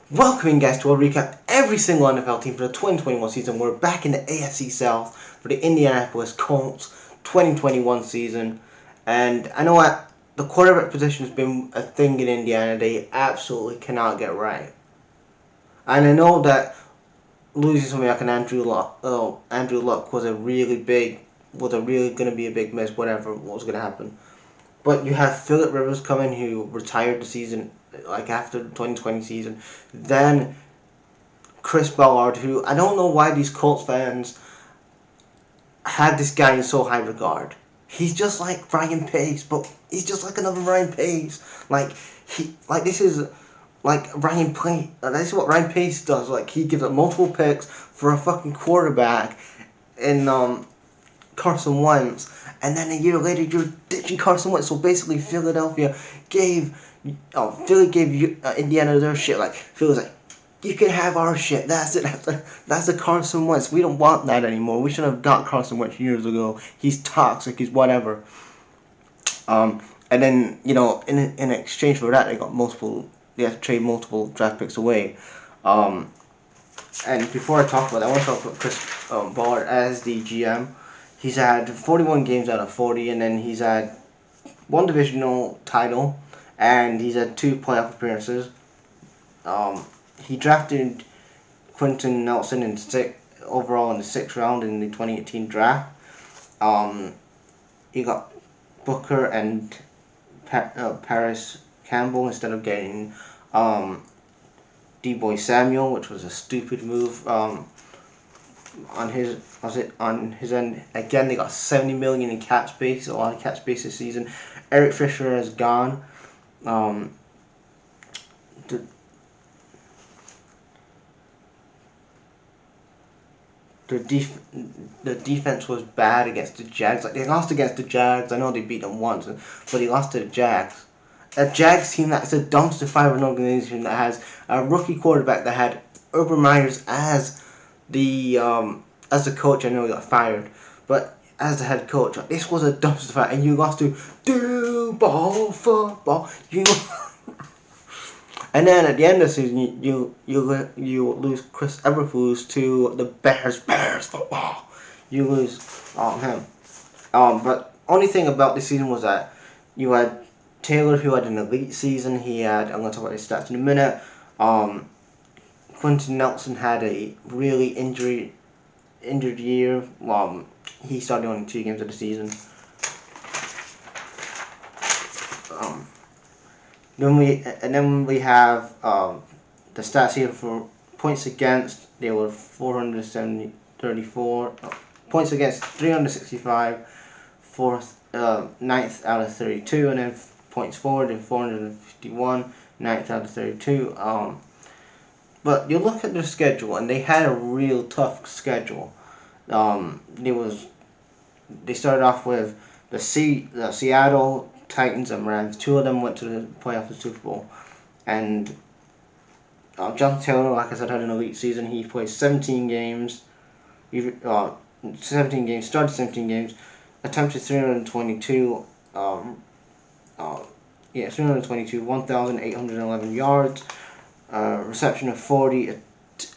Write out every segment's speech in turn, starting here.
Welcoming guys to a recap every single NFL team for the 2021 season. We're back in the AFC South for the Indianapolis Colts 2021 season. And I know what the quarterback position has been a thing in Indiana they absolutely cannot get right. And I know that losing somebody like an Andrew Luck was really going to be a big miss, whatever what was going to happen. But you have Phillip Rivers coming, who retired the season, like after the 2020 season. Then Chris Ballard, who I don't know why these Colts fans had this guy in so high regard. He's just like Ryan Pace, but he's just like another Ryan Pace. This is like Ryan Pace. This is what Ryan Pace does. Like, he gives up multiple picks for a fucking quarterback in Carson Wentz, and then a year later you're ditching Carson Wentz. So basically, Philly gave Indiana their shit. Like, Philly's like, you can have our shit. That's it. That's the Carson Wentz. We don't want that anymore. We should have got Carson Wentz years ago. He's toxic. He's whatever. And then in exchange for that, they had to trade multiple draft picks away. And before I talk about that, I want to talk about Chris Ballard as the GM. He's had 41 games out of 40, and then he's had one divisional title, and he's had 2 playoff appearances. He drafted Quentin Nelson overall in the 6th round in the 2018 draft. He got Booker and Paris Campbell instead of getting D-Boy Samuel, which was a stupid move on his end. Again, they got $70 million in cap space, a lot of cap space this season. Eric Fisher is gone. The defense was bad against the Jags. Like, they lost against the Jags. I know they beat them once, but they lost to the Jags. A Jags team that's a dumpster fire of an organization that has a rookie quarterback that had Urban Myers as the coach. I know he got fired, but as the head coach, this was a dumpster fire, and you lost to ball football. And then at the end of the season, you lose Chris Eberflus to the Bears football. You lose him. But only thing about this season was that you had Taylor, who had an elite season. I'm going to talk about his stats in a minute. Quentin Nelson had a really injured year. He started only 2 games of the season. Then we have the stats here for points against. They were 434 points against, 365, 9th out of 32, and then points forward in 451, 9th out of 32. But you look at their schedule, and they had a real tough schedule. They started off with the Seattle Titans and Rams. 2 of them went to the playoffs and Super Bowl. And Jonathan Taylor, like I said, had an elite season. He played 17 games. Started 17 games, attempted 322, 1,811 yards, reception of 40,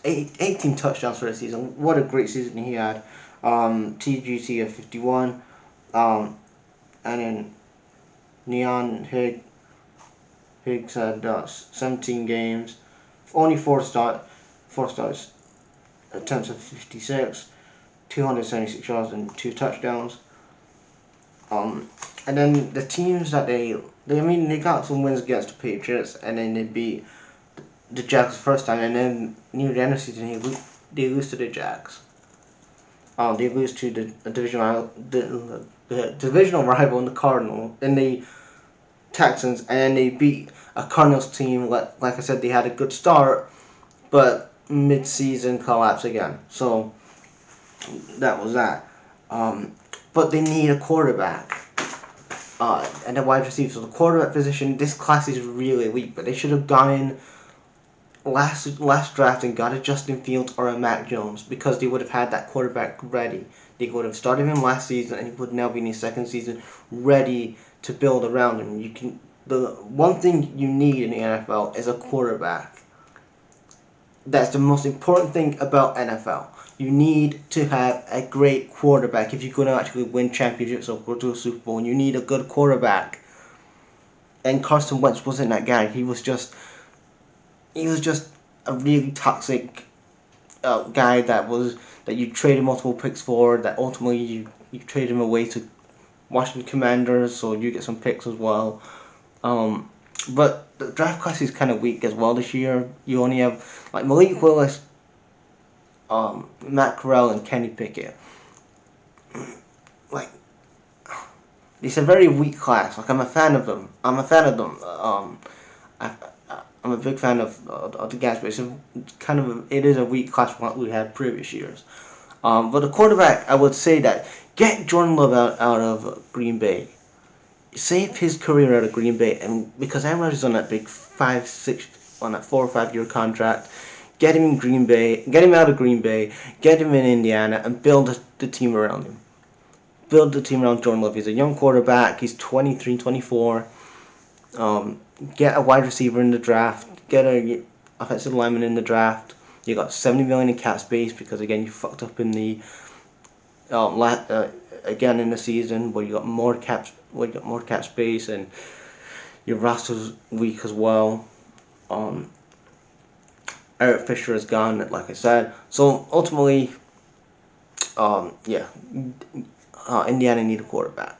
18 touchdowns for the season. What a great season he had. TGT of 51, and then Neon Higgs had 17 games, only 4 starts, attempts of 56, 276 yards and 2 touchdowns. And then the teams that they got some wins against the Patriots, and then they beat the Jags the first time, and then near the end of the season they lose to the Jags. They lose to the divisional rival in the Texans, and then they beat a Cardinals team. Like I said, they had a good start, but mid-season collapse again. So that was that. But they need a quarterback. And a wide receiver. So the quarterback position, this class is really weak, but they should have gone in last draft and got a Justin Fields or a Mac Jones, because they would have had that quarterback ready. They would have started him last season, and he would now be in his 2nd season, ready to build around him. The one thing you need in the NFL is a quarterback. That's the most important thing about NFL. You need to have a great quarterback if you're going to actually win championships or go to a Super Bowl. You need a good quarterback. And Carson Wentz wasn't that guy. He was just a really toxic guy that you traded multiple picks for. That ultimately you traded him away to Washington Commanders, so you get some picks as well. But the draft class is kind of weak as well this year. You only have like Malik Willis, Matt Corral, and Kenny Pickett. Like, it's a very weak class. Like, I'm a fan of them. I'm a fan of them. I'm a big fan of the guys, but it is a weak class from what we had previous years. But the quarterback, I would say that get Jordan Love out of Green Bay. Save his career out of Green Bay, and because Aaron Rodgers is on that big 4 or 5 year contract, get him in Green Bay, get him out of Green Bay, get him in Indiana, and build the team around him. Build the team around Jordan Love. He's a young quarterback. He's 23, 24. Get a wide receiver in the draft. Get a offensive lineman in the draft. You got $70 million in cap space because again you fucked up in the again in the season where you got more cap space and your roster's weak as well. Eric Fisher is gone, like I said. So ultimately, Indiana need a quarterback.